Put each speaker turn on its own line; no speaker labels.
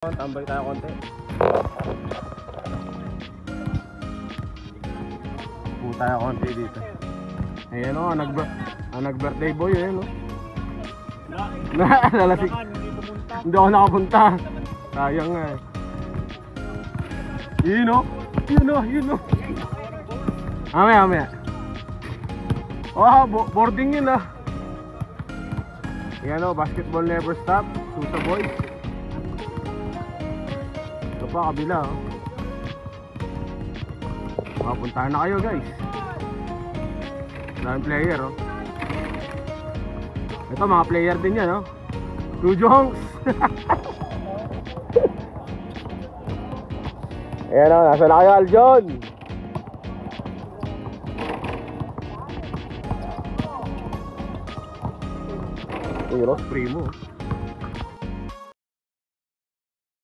Tambay tayo konti. Upo tayo konti dito. Ayan o, nag-birthday boy ayan o. Nalasik. Hindi ako nakapunta. Sayang nga eh. Yun o. Yun o. Mamaya. Oh, boarding yun ah. Ayan o, basketball never stop. Susa boys. Ito pa, kabila oh. Makapuntahan na kayo guys. Daming player oh. Ito mga player din yan oh. Two Jongs. Ayan oh, nasa na kayo Aljon. Ross Primo.